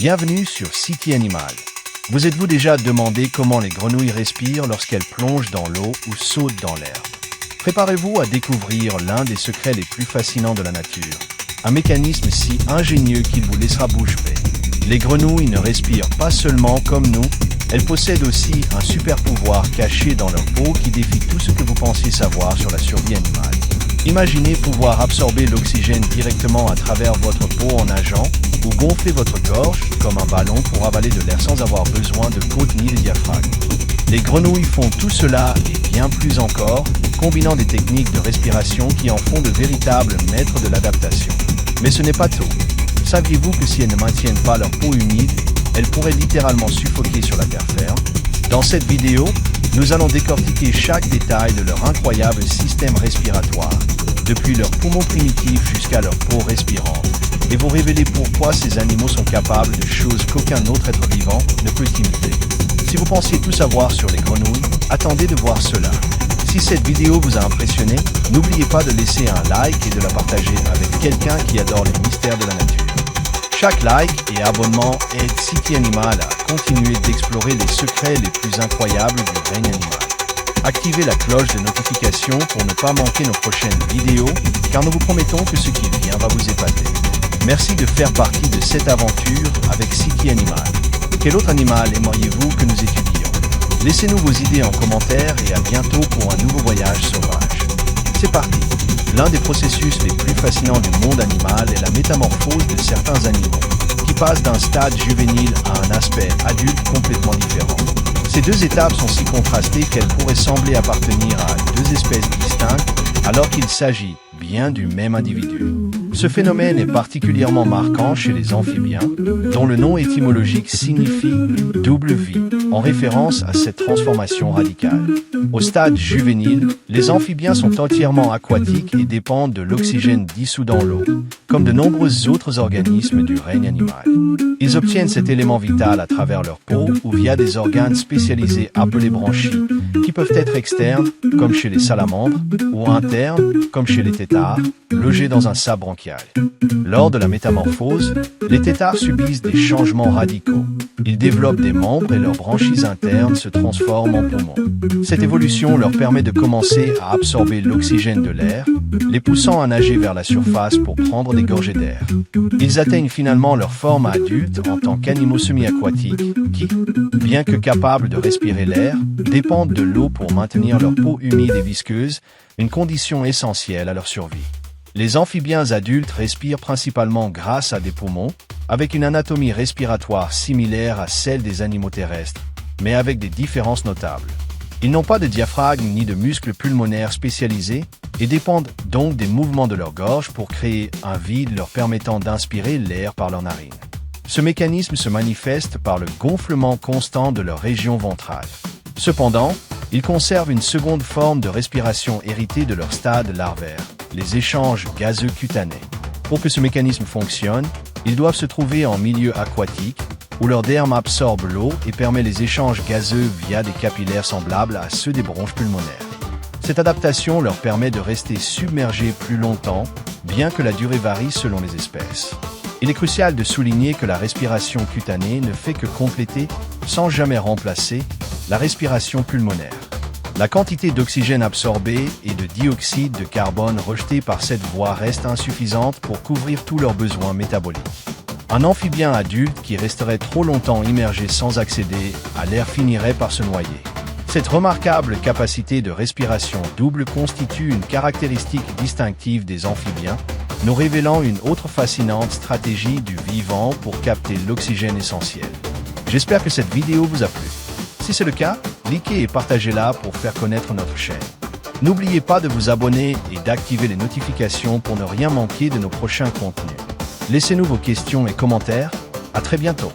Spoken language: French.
Bienvenue sur City Animal. Vous êtes-vous déjà demandé comment les grenouilles respirent lorsqu'elles plongent dans l'eau ou sautent dans l'herbe? Préparez-vous à découvrir l'un des secrets les plus fascinants de la nature. Un mécanisme si ingénieux qu'il vous laissera bouche bée. Les grenouilles ne respirent pas seulement comme nous, elles possèdent aussi un super pouvoir caché dans leur peau qui défie tout ce que vous pensiez savoir sur la survie animale. Imaginez pouvoir absorber l'oxygène directement à travers votre peau en nageant, ou gonfler votre gorge comme un ballon pour avaler de l'air sans avoir besoin de côte ni de diaphragme. Les grenouilles font tout cela et bien plus encore, combinant des techniques de respiration qui en font de véritables maîtres de l'adaptation. Mais ce n'est pas tout. Saviez-vous que si elles ne maintiennent pas leur peau humide, elles pourraient littéralement suffoquer sur la terre ferme? Dans cette vidéo, nous allons décortiquer chaque détail de leur incroyable système respiratoire, depuis leurs poumons primitifs jusqu'à leur peau respirante, et vous révéler pourquoi ces animaux sont capables de choses qu'aucun autre être vivant ne peut imiter. Si vous pensiez tout savoir sur les grenouilles, attendez de voir cela. Si cette vidéo vous a impressionné, n'oubliez pas de laisser un like et de la partager avec quelqu'un qui adore les mystères de la nature. Chaque like et abonnement aide City Animal à continuer d'explorer les secrets les plus incroyables du règne animal. Activez la cloche de notification pour ne pas manquer nos prochaines vidéos, car nous vous promettons que ce qui vient va vous épater. Merci de faire partie de cette aventure avec City Animal. Quel autre animal aimeriez-vous que nous étudions? Laissez-nous vos idées en commentaire et à bientôt pour un nouveau voyage sauvage. C'est parti! L'un des processus les plus fascinants du monde animal est la métamorphose de certains animaux, qui passent d'un stade juvénile à un aspect adulte complètement différent. Ces deux étapes sont si contrastées qu'elles pourraient sembler appartenir à deux espèces distinctes, alors qu'il s'agit bien du même individu. Ce phénomène est particulièrement marquant chez les amphibiens, dont le nom étymologique signifie « double vie », en référence à cette transformation radicale. Au stade juvénile, les amphibiens sont entièrement aquatiques et dépendent de l'oxygène dissous dans l'eau, comme de nombreux autres organismes du règne animal. Ils obtiennent cet élément vital à travers leur peau ou via des organes spécialisés appelés branchies, qui peuvent être externes, comme chez les salamandres, ou internes, comme chez les têtards, logés dans un sac branchial. Lors de la métamorphose, les têtards subissent des changements radicaux. Ils développent des membres et leurs branchies internes se transforment en poumons. Cette évolution leur permet de commencer à absorber l'oxygène de l'air, les poussant à nager vers la surface pour prendre des gorgées d'air. Ils atteignent finalement leur forme adulte en tant qu'animaux semi-aquatiques qui, bien que capables de respirer l'air, dépendent de l'eau pour maintenir leur peau humide et visqueuse, une condition essentielle à leur survie. Les amphibiens adultes respirent principalement grâce à des poumons, avec une anatomie respiratoire similaire à celle des animaux terrestres, mais avec des différences notables. Ils n'ont pas de diaphragme ni de muscles pulmonaires spécialisés et dépendent donc des mouvements de leur gorge pour créer un vide leur permettant d'inspirer l'air par leurs narines. Ce mécanisme se manifeste par le gonflement constant de leur région ventrale. Cependant, ils conservent une seconde forme de respiration héritée de leur stade larvaire, les échanges gazeux cutanés. Pour que ce mécanisme fonctionne, ils doivent se trouver en milieu aquatique, où leur derme absorbe l'eau et permet les échanges gazeux via des capillaires semblables à ceux des bronches pulmonaires. Cette adaptation leur permet de rester submergés plus longtemps, bien que la durée varie selon les espèces. Il est crucial de souligner que la respiration cutanée ne fait que compléter, sans jamais remplacer, la respiration pulmonaire. La quantité d'oxygène absorbée et de dioxyde de carbone rejeté par cette voie reste insuffisante pour couvrir tous leurs besoins métaboliques. Un amphibien adulte qui resterait trop longtemps immergé sans accéder à l'air finirait par se noyer. Cette remarquable capacité de respiration double constitue une caractéristique distinctive des amphibiens, nous révélant une autre fascinante stratégie du vivant pour capter l'oxygène essentiel. J'espère que cette vidéo vous a plu. Si c'est le cas, likez et partagez-la pour faire connaître notre chaîne. N'oubliez pas de vous abonner et d'activer les notifications pour ne rien manquer de nos prochains contenus. Laissez-nous vos questions et commentaires. À très bientôt.